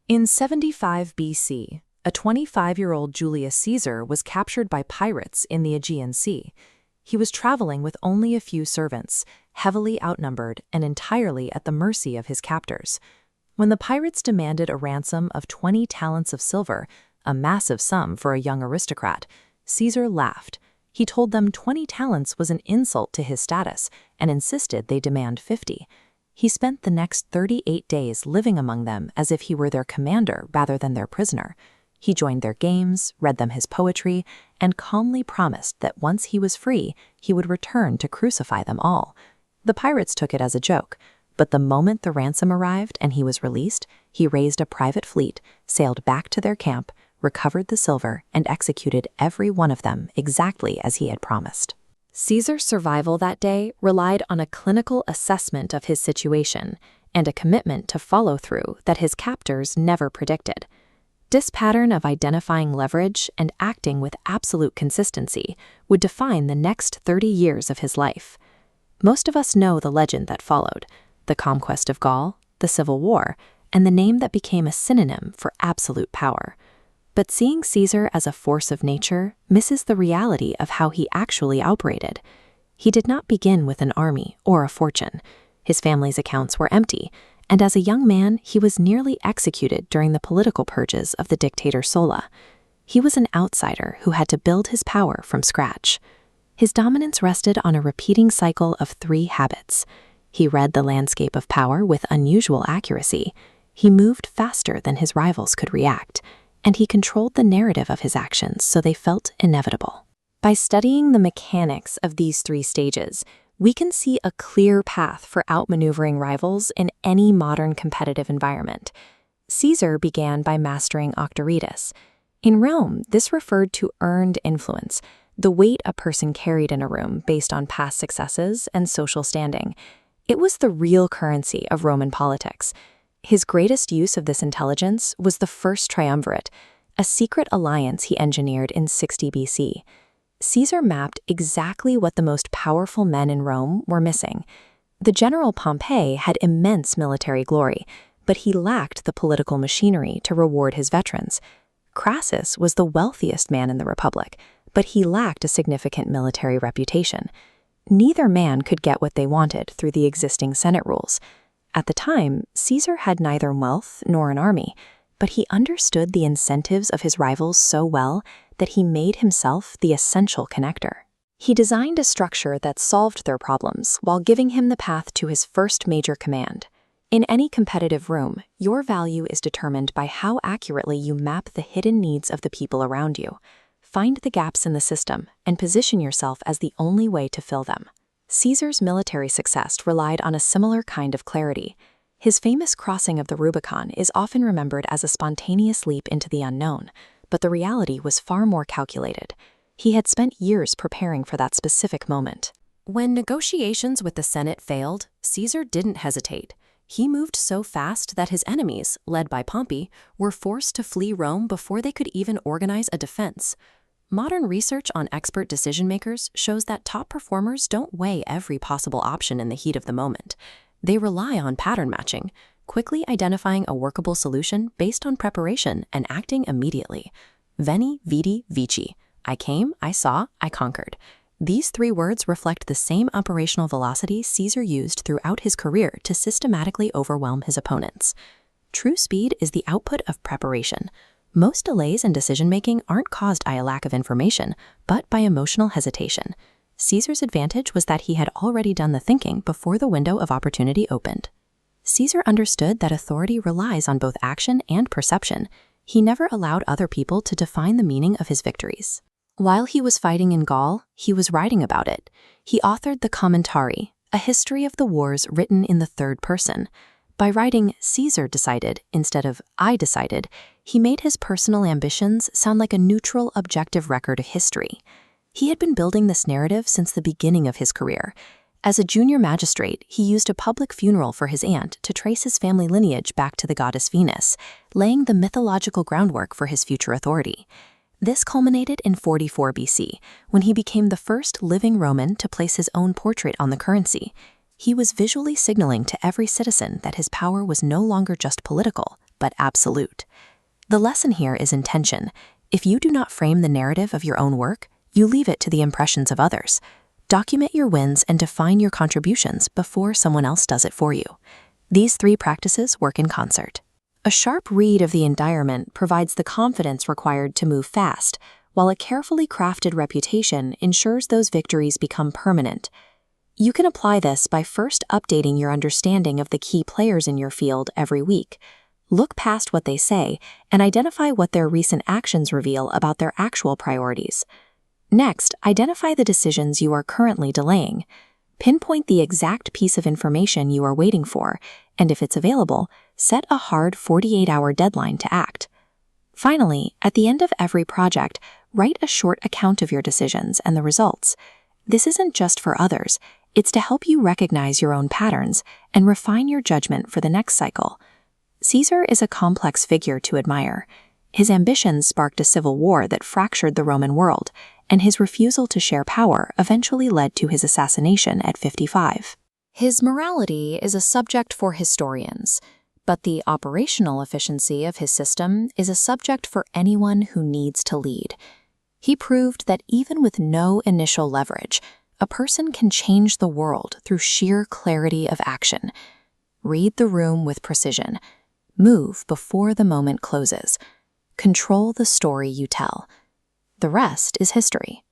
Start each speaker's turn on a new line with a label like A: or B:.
A: In 75 BC, a 25-year-old Julius Caesar was captured by pirates in the Aegean Sea. He was traveling with only a few servants, heavily outnumbered and entirely at the mercy of his captors. When the pirates demanded a ransom of 20 talents of silver, a massive sum for a young aristocrat, Caesar laughed. He told them 20 talents was an insult to his status and insisted they demand 50. He spent the next 38 days living among them as if he were their commander rather than their prisoner. He joined their games, read them his poetry, and calmly promised that once he was free, he would return to crucify them all. The pirates took it as a joke, but the moment the ransom arrived and he was released, he raised a private fleet, sailed back to their camp, recovered the silver, and executed every one of them exactly as he had promised. Caesar's survival that day relied on a clinical assessment of his situation and a commitment to follow through that his captors never predicted. This pattern of identifying leverage and acting with absolute consistency would define the next 30 years of his life. Most of us know the legend that followed, the conquest of Gaul, the Civil War, and the name that became a synonym for absolute power. But seeing Caesar as a force of nature misses the reality of how he actually operated. He did not begin with an army or a fortune. His family's accounts were empty, and as a young man, he was nearly executed during the political purges of the dictator Sulla. He was an outsider who had to build his power from scratch. His dominance rested on a repeating cycle of 3 habits. He read the landscape of power with unusual accuracy. He moved faster than his rivals could react, and he controlled the narrative of his actions so they felt inevitable. By studying the mechanics of these 3 stages, we can see a clear path for outmaneuvering rivals in any modern competitive environment. Caesar began by mastering auctoritas. In Rome, this referred to earned influence, the weight a person carried in a room based on past successes and social standing. It was the real currency of Roman politics. His greatest use of this intelligence was the First Triumvirate, a secret alliance he engineered in 60 BC. Caesar mapped exactly what the most powerful men in Rome were missing. The general Pompey had immense military glory, but he lacked the political machinery to reward his veterans. Crassus was the wealthiest man in the Republic, but he lacked a significant military reputation. Neither man could get what they wanted through the existing Senate rules. At the time, Caesar had neither wealth nor an army, but he understood the incentives of his rivals so well that he made himself the essential connector. He designed a structure that solved their problems while giving him the path to his first major command. In any competitive room, your value is determined by how accurately you map the hidden needs of the people around you. Find the gaps in the system and position yourself as the only way to fill them. Caesar's military success relied on a similar kind of clarity. His famous crossing of the Rubicon is often remembered as a spontaneous leap into the unknown, but the reality was far more calculated. He had spent years preparing for that specific moment. When negotiations with the Senate failed, Caesar didn't hesitate. He moved so fast that his enemies, led by Pompey, were forced to flee Rome before they could even organize a defense. Modern research on expert decision-makers shows that top performers don't weigh every possible option in the heat of the moment. They rely on pattern matching, quickly identifying a workable solution based on preparation and acting immediately. Veni, vidi, vici. I came, I saw, I conquered. These 3 words reflect the same operational velocity Caesar used throughout his career to systematically overwhelm his opponents. True speed is the output of preparation. Most delays in decision-making aren't caused by a lack of information, but by emotional hesitation. Caesar's advantage was that he had already done the thinking before the window of opportunity opened. Caesar understood that authority relies on both action and perception. He never allowed other people to define the meaning of his victories. While he was fighting in Gaul, he was writing about it. He authored the Commentary, a history of the wars written in the 3rd person. By writing Caesar decided instead of I decided, he made his personal ambitions sound like a neutral, objective record of history. He had been building this narrative since the beginning of his career. As a junior magistrate, he used a public funeral for his aunt to trace his family lineage back to the goddess Venus, laying the mythological groundwork for his future authority. This culminated in 44 BC, when he became the first living Roman to place his own portrait on the currency. He was visually signaling to every citizen that his power was no longer just political, but but absolute. The lesson here is intention. If you do not frame the narrative of your own work, you leave it to the impressions of others. Document your wins and define your contributions before someone else does it for you. These 3 practices work in concert. A sharp read of the environment provides the confidence required to move fast, while a carefully crafted reputation ensures those victories become permanent. You can apply this by first updating your understanding of the key players in your field every week. Look past what they say and identify what their recent actions reveal about their actual priorities. Next, identify the decisions you are currently delaying. Pinpoint the exact piece of information you are waiting for, and if it's available, set a hard 48-hour deadline to act. Finally, at the end of every project, write a short account of your decisions and the results. This isn't just for others, it's to help you recognize your own patterns and refine your judgment for the next cycle. Caesar is a complex figure to admire. His ambitions sparked a civil war that fractured the Roman world, and his refusal to share power eventually led to his assassination at 55. His morality is a subject for historians, but the operational efficiency of his system is a subject for anyone who needs to lead. He proved that even with no initial leverage, a person can change the world through sheer clarity of action. Read the room with precision. Move before the moment closes. Control the story you tell. The rest is history.